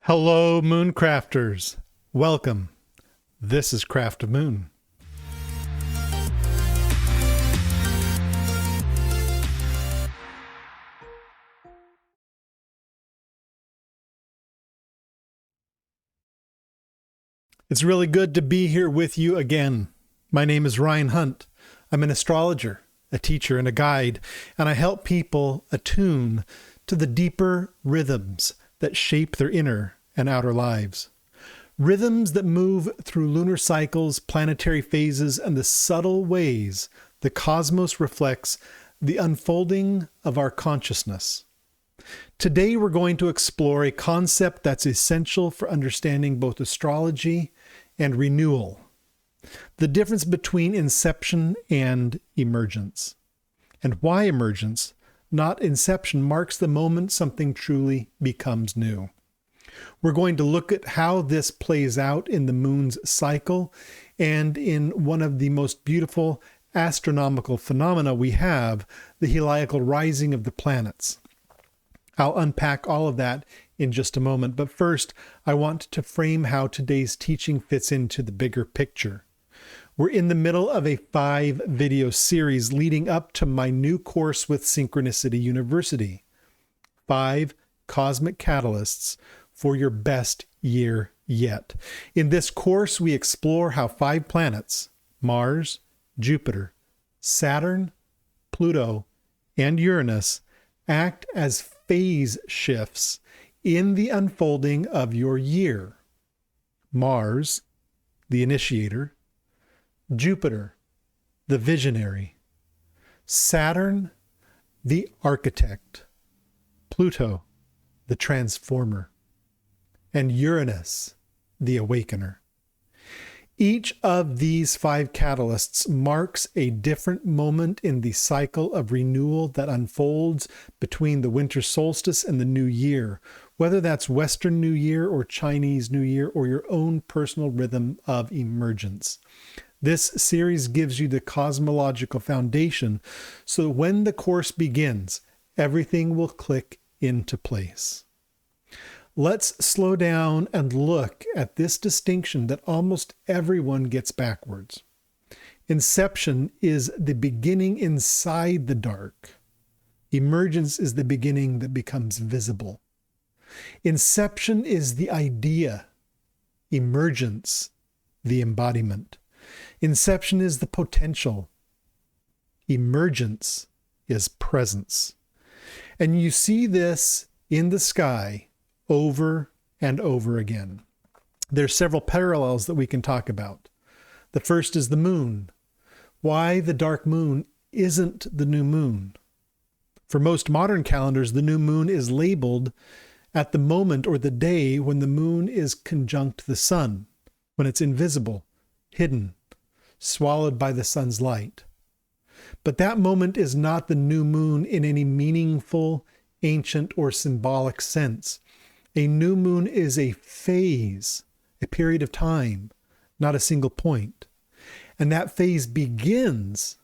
Hello, Mooncrafters. Welcome. This is Craft of Moon. It's really good to be here with you again. My name is Ryan Hunt. I'm an astrologer, a teacher, and a guide, and I help people attune to the deeper rhythms that shape their inner and outer lives. Rhythms that move through lunar cycles, planetary phases, and the subtle ways the cosmos reflects the unfolding of our consciousness. Today we're going to explore a concept that's essential for understanding both astrology and renewal. The difference between inception and emergence. And why emergence, not inception, marks the moment something truly becomes new. We're going to look at how this plays out in the moon's cycle and in one of the most beautiful astronomical phenomena we have, the heliacal rising of the planets. I'll unpack all of that in just a moment, but first I want to frame how today's teaching fits into the bigger picture. We're in the middle of a 5-video series leading up to my new course with Synchronicity University. 5 Cosmic Catalysts for your best year yet. In this course, we explore how 5 planets, Mars, Jupiter, Saturn, Pluto, and Uranus, act as phase shifts in the unfolding of your year. Mars, the initiator; Jupiter, the visionary; Saturn, the architect; Pluto, the transformer; and Uranus, the awakener. Each of these 5 catalysts marks a different moment in the cycle of renewal that unfolds between the winter solstice and the new year, whether that's Western New Year or Chinese New Year or your own personal rhythm of emergence. This series gives you the cosmological foundation so that when the course begins, everything will click into place. Let's slow down and look at this distinction that almost everyone gets backwards. Inception is the beginning inside the dark. Emergence is the beginning that becomes visible. Inception is the idea. Emergence, the embodiment. Inception is the potential. Emergence is presence. And you see this in the sky over and over again. There's several parallels that we can talk about. The first is the moon. Why the dark moon isn't the new moon. For most modern calendars, the new moon is labeled at the moment or the day when the moon is conjunct the sun, when it's invisible, hidden, swallowed by the sun's light. But that moment is not the new moon in any meaningful, ancient, or symbolic sense. A new moon is a phase, a period of time, not a single point. And that phase begins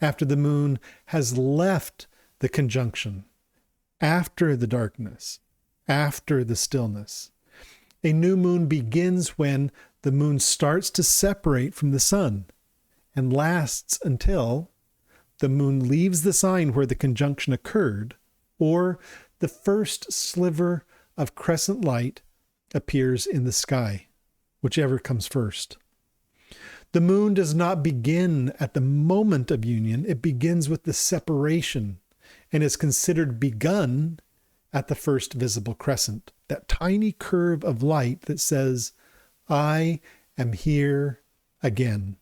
after the moon has left the conjunction, after the darkness, after the stillness. A new moon begins when the moon starts to separate from the sun and lasts until the moon leaves the sign where the conjunction occurred, or the first sliver of crescent light appears in the sky, whichever comes first. The moon does not begin at the moment of union. It begins with the separation and is considered begun at the first visible crescent, that tiny curve of light that says, I am here again.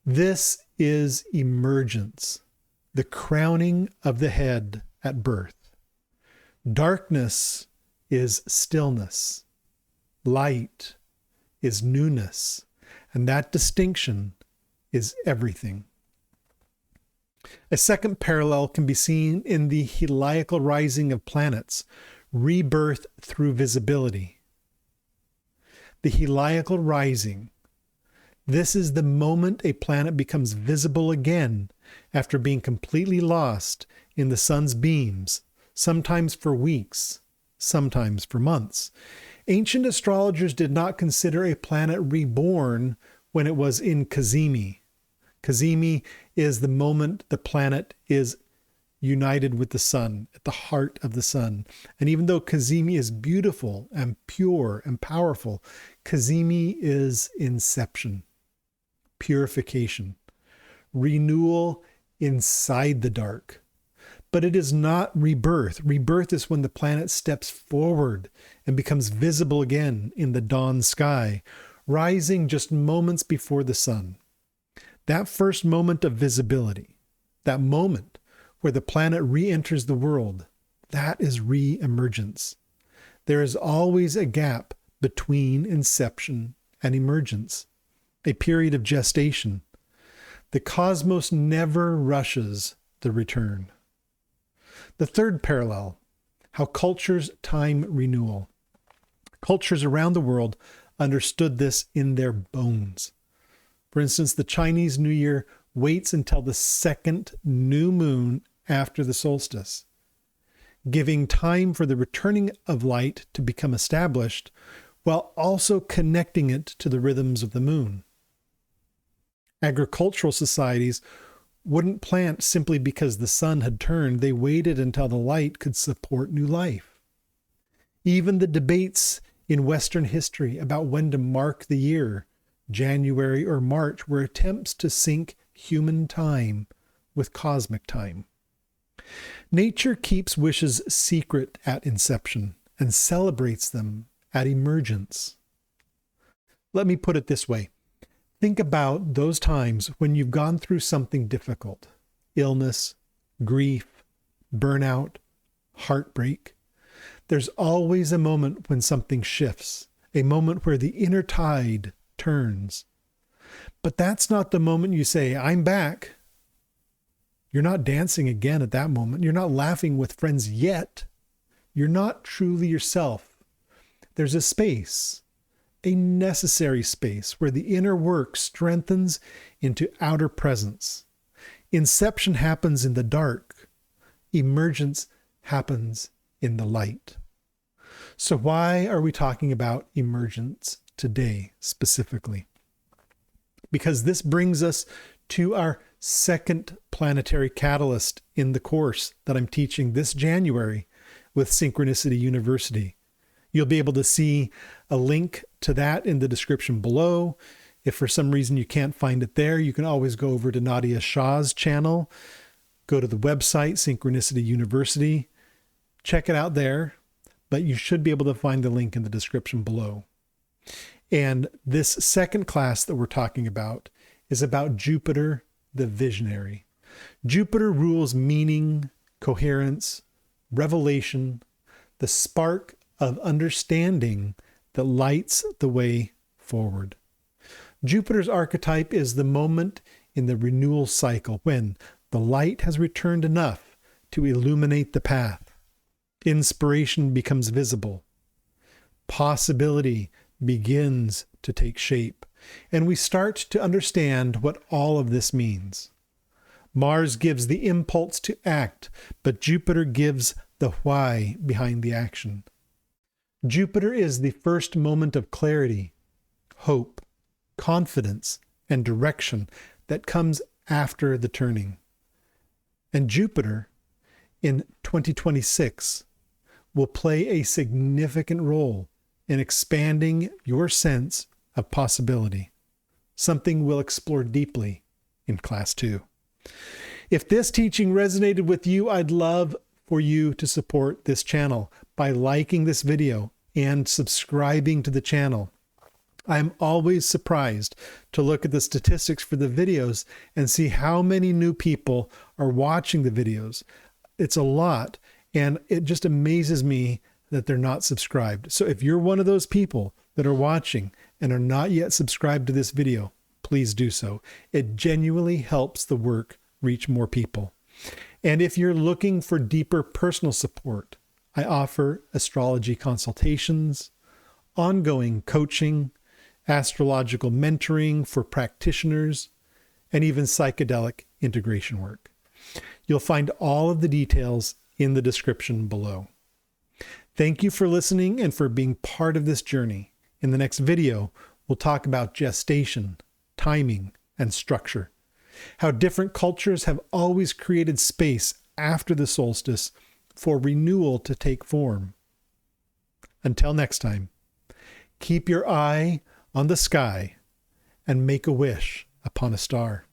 This is emergence, the crowning of the head at birth. Darkness is stillness. Light is newness. And that distinction is everything. A second parallel can be seen in the heliacal rising of planets, rebirth through visibility. The heliacal rising. This is the moment a planet becomes visible again after being completely lost in the sun's beams, sometimes for weeks, sometimes for months. Ancient astrologers did not consider a planet reborn when it was in Cazimi. Cazimi is the moment the planet is united with the sun, at the heart of the sun. And even though Cazimi is beautiful and pure and powerful, Cazimi is inception, purification, renewal inside the dark. But it is not rebirth. Rebirth is when the planet steps forward and becomes visible again in the dawn sky, rising just moments before the sun. That first moment of visibility, that moment where the planet re-enters the world, that is re-emergence. There is always a gap between inception and emergence, a period of gestation. The cosmos never rushes the return. The third parallel, how cultures time renewal. Cultures around the world understood this in their bones. For instance, the Chinese New Year waits until the second new moon after the solstice, giving time for the returning of light to become established, while also connecting it to the rhythms of the moon. Agricultural societies wouldn't plant simply because the sun had turned. They waited until the light could support new life. Even the debates in Western history about when to mark the year, January or March, were attempts to sync human time with cosmic time. Nature keeps wishes secret at inception and celebrates them at emergence. Let me put it this way. Think about those times when you've gone through something difficult: illness, grief, burnout, heartbreak. There's always a moment when something shifts, a moment where the inner tide turns. But that's not the moment you say, "I'm back." You're not dancing again at that moment. You're not laughing with friends yet. You're not truly yourself. There's a space, a necessary space, where the inner work strengthens into outer presence. Inception happens in the dark. Emergence happens in the light. So why are we talking about emergence today specifically? Because this brings us to our second planetary catalyst in the course that I'm teaching this January with Synchronicity University. You'll be able to see a link to that in the description below. If for some reason you can't find it there, you can always go over to Nadia Shah's channel, go to the website, Synchronicity University, check it out there, but you should be able to find the link in the description below. And this second class that we're talking about is about Jupiter, the visionary. Jupiter rules meaning, coherence, revelation, the spark of understanding that lights the way forward. Jupiter's archetype is the moment in the renewal cycle when the light has returned enough to illuminate the path. Inspiration becomes visible. Possibility begins to take shape, and we start to understand what all of this means. Mars gives the impulse to act, but Jupiter gives the why behind the action. Jupiter is the first moment of clarity, hope, confidence, and direction that comes after the turning. And Jupiter, in 2026, will play a significant role in expanding your sense of possibility, something we'll explore deeply in Class 2. If this teaching resonated with you, I'd love for you to support this channel by liking this video and subscribing to the channel. I'm always surprised to look at the statistics for the videos and see how many new people are watching the videos. It's a lot, and it just amazes me that they're not subscribed. So if you're one of those people that are watching and are not yet subscribed to this video, please do so. It genuinely helps the work reach more people. And if you're looking for deeper personal support, I offer astrology consultations, ongoing coaching, astrological mentoring for practitioners, and even psychedelic integration work. You'll find all of the details in the description below. Thank you for listening and for being part of this journey. In the next video, we'll talk about gestation, timing, and structure. How different cultures have always created space after the solstice for renewal to take form. Until next time, keep your eye on the sky and make a wish upon a star.